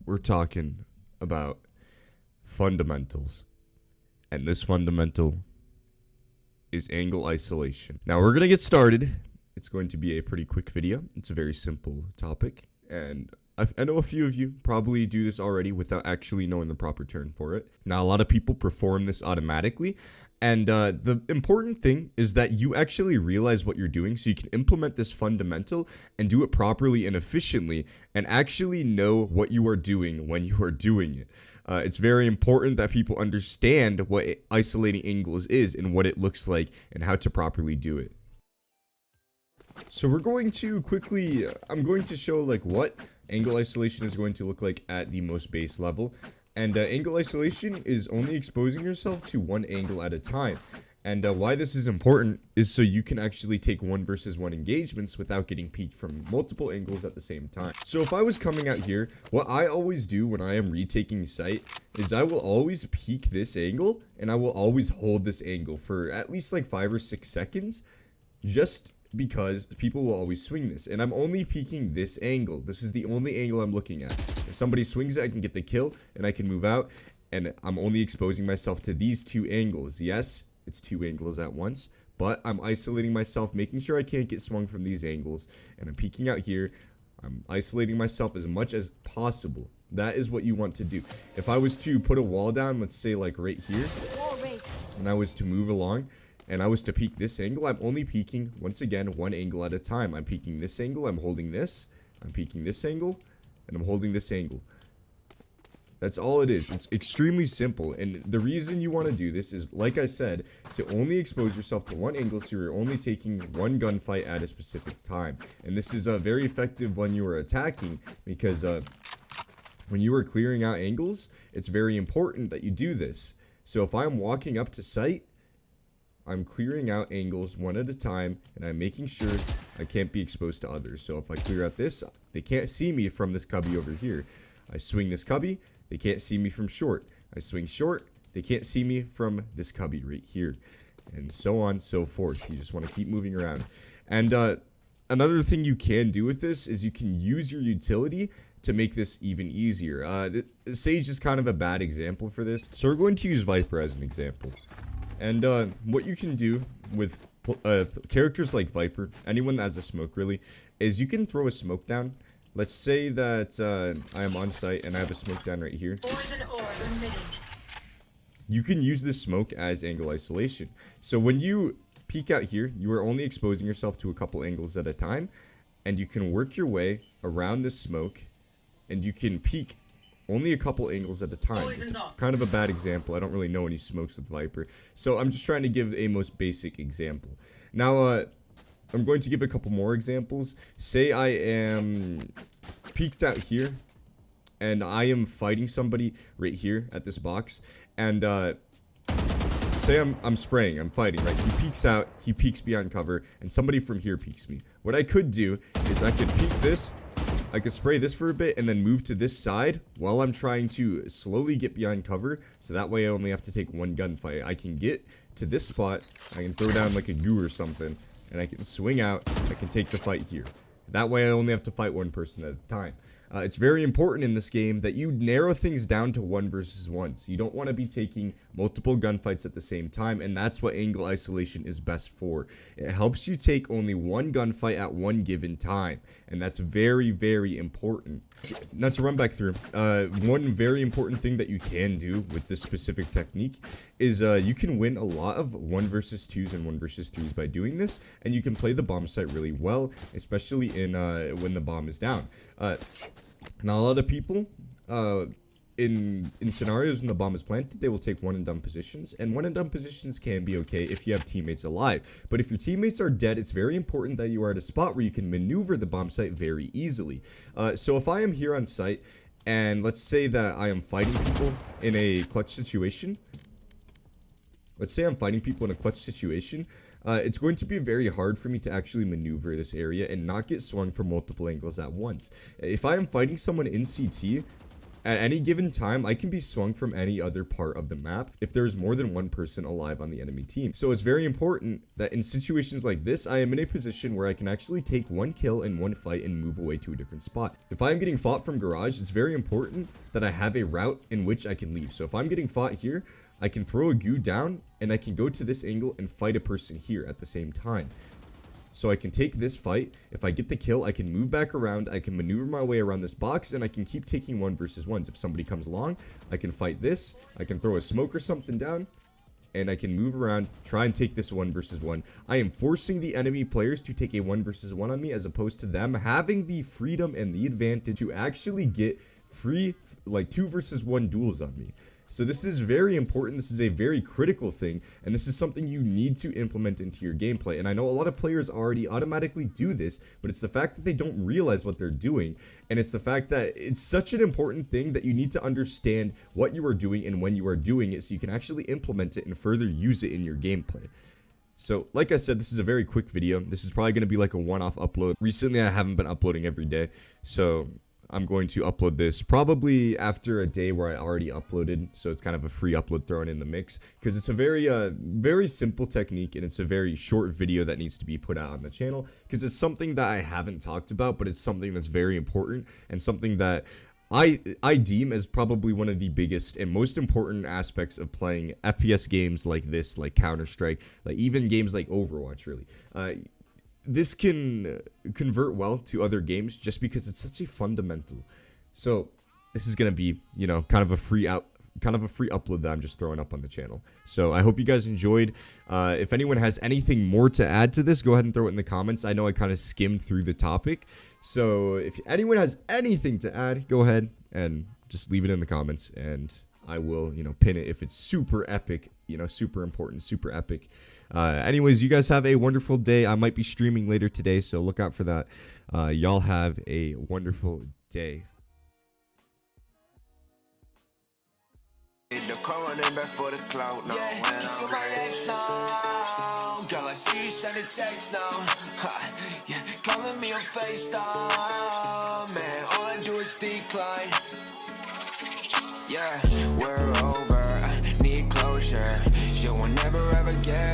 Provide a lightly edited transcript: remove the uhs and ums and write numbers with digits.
we're talking about fundamentals. And this fundamental is angle isolation. Now we're going to get started. It's going to be a pretty quick video. It's a very simple topic. And I know a few of you probably do this already without actually knowing the proper term for it. Now, a lot of people perform this automatically. And the important thing is that you actually realize what you're doing so you can implement this fundamental and do it properly and efficiently and actually know what you are doing when you are doing it. It's very important that people understand what isolating angles is and what it looks like and how to properly do it. So we're going to quickly, I'm going to show like what angle isolation is going to look like at the most base level. And angle isolation is only exposing yourself to one angle at a time. And why this is important is so you can actually take 1v1 engagements without getting peeked from multiple angles at the same time. So if I was coming out here, what I always do when I am retaking sight is I will always peek this angle and I will always hold this angle for at least like 5 or 6 seconds, just because people will always swing this, and I'm only peeking this angle. This is the only angle I'm looking at. If somebody swings it, I can get the kill and I can move out, and I'm only exposing myself to these 2 angles. Yes, it's 2 angles at once, but I'm isolating myself, making sure I can't get swung from these angles, and I'm peeking out here. I'm isolating myself as much as possible. That is what you want to do. If I was to put a wall down, let's say like right here, and I was to move along, and I was to peek this angle, I'm only peeking, once again, one angle at a time. I'm peeking this angle, I'm holding this, I'm peeking this angle, and I'm holding this angle. That's all it is. It's extremely simple, and the reason you want to do this is, like I said, to only expose yourself to one angle, so you're only taking one gunfight at a specific time. And this is very effective when you are attacking, because when you are clearing out angles, it's very important that you do this. So if I'm walking up to sight, I'm clearing out angles one at a time, and I'm making sure I can't be exposed to others. So if I clear out this, they can't see me from this cubby over here. I swing this cubby, they can't see me from short. I swing short, they can't see me from this cubby right here. And so on, so forth. You just want to keep moving around. And another thing you can do with this is you can use your utility to make this even easier. Sage is kind of a bad example for this. So we're going to use Viper as an example. And what you can do with characters like Viper, anyone that has a smoke really, is you can throw a smoke down. Let's say that I am on site and I have a smoke down right here. You can use this smoke as angle isolation. So when you peek out here, you are only exposing yourself to a couple angles at a time. And you can work your way around this smoke, and you can peek only a couple angles at a time. It's kind of a bad example. I don't really know any smokes with Viper. So I'm just trying to give a most basic example. Now, I'm going to give a couple more examples. Say I am peeked out here, and I am fighting somebody right here at this box. And say I'm spraying, I'm fighting, right? He peeks out, he peeks behind cover, and somebody from here peeks me. What I could do is I could peek this, I could spray this for a bit and then move to this side while I'm trying to slowly get behind cover, so that way I only have to take one gunfight. I can get to this spot, I can throw down like a goo or something, and I can swing out, I can take the fight here. That way I only have to fight one person at a time. It's very important in this game that you narrow things down to 1v1. So you don't want to be taking multiple gunfights at the same time, and that's what angle isolation is best for. It helps you take only one gunfight at one given time, and that's very, very important. Now to run back through, one very important thing that you can do with this specific technique is you can win a lot of 1v2s and 1v3s by doing this, and you can play the bomb site really well, especially in when the bomb is down. Now, a lot of people, in scenarios when the bomb is planted, they will take one and done positions, and one and done positions can be okay if you have teammates alive. But if your teammates are dead, it's very important that you are at a spot where you can maneuver the bomb site very easily. So if I am here on site, and let's say that I am fighting people in a clutch situation, it's going to be very hard for me to actually maneuver this area and not get swung from multiple angles at once. If I am fighting someone in CT, At any given time, I can be swung from any other part of the map if there's more than one person alive on the enemy team. So it's very important that in situations like this, I am in a position where I can actually take one kill in one fight and move away to a different spot. If I'm getting fought from garage, it's very important that I have a route in which I can leave. So if I'm getting fought here, I can throw a goo down and I can go to this angle and fight a person here at the same time. So I can take this fight. If I get the kill, I can move back around. I can maneuver my way around this box, and I can keep taking 1v1s. If somebody comes along, I can fight this. I can throw a smoke or something down, and I can move around, try and take this 1v1. I am forcing the enemy players to take a 1v1 on me, as opposed to them having the freedom and the advantage to actually get free, like 2v1 duels on me. So this is very important. This is a very critical thing, and this is something you need to implement into your gameplay. And I know a lot of players already automatically do this, but it's the fact that they don't realize what they're doing, and it's the fact that it's such an important thing that you need to understand what you are doing and when you are doing it, so you can actually implement it and further use it in your gameplay. So, like I said, this is a very quick video. This is probably going to be like a one-off upload. Recently, I haven't been uploading every day, so I'm going to upload this probably after a day where I already uploaded, so it's kind of a free upload thrown in the mix, because it's a very simple technique, and it's a very short video that needs to be put out on the channel, because it's something that I haven't talked about, but it's something that's very important, and something that I deem as probably one of the biggest and most important aspects of playing FPS games like this, like Counter-Strike, like even games like Overwatch, really. This can convert well to other games just because it's such a fundamental. So this is gonna be, you know, kind of a free upload that I'm just throwing up on the channel. So I hope you guys enjoyed. If anyone has anything more to add to this, go ahead and throw it in the comments. I know I kind of skimmed through the topic, so if anyone has anything to add, go ahead and just leave it in the comments, and I will, you know, pin it if it's super epic, you know, super important, super epic. Anyways, you guys have a wonderful day. I might be streaming later today, so look out for that. Y'all have a wonderful day. Girl, I see you send a text now. Yeah, calling me on FaceTime. Man, all I do is decline. Yeah, we're over, need closure. She will never ever get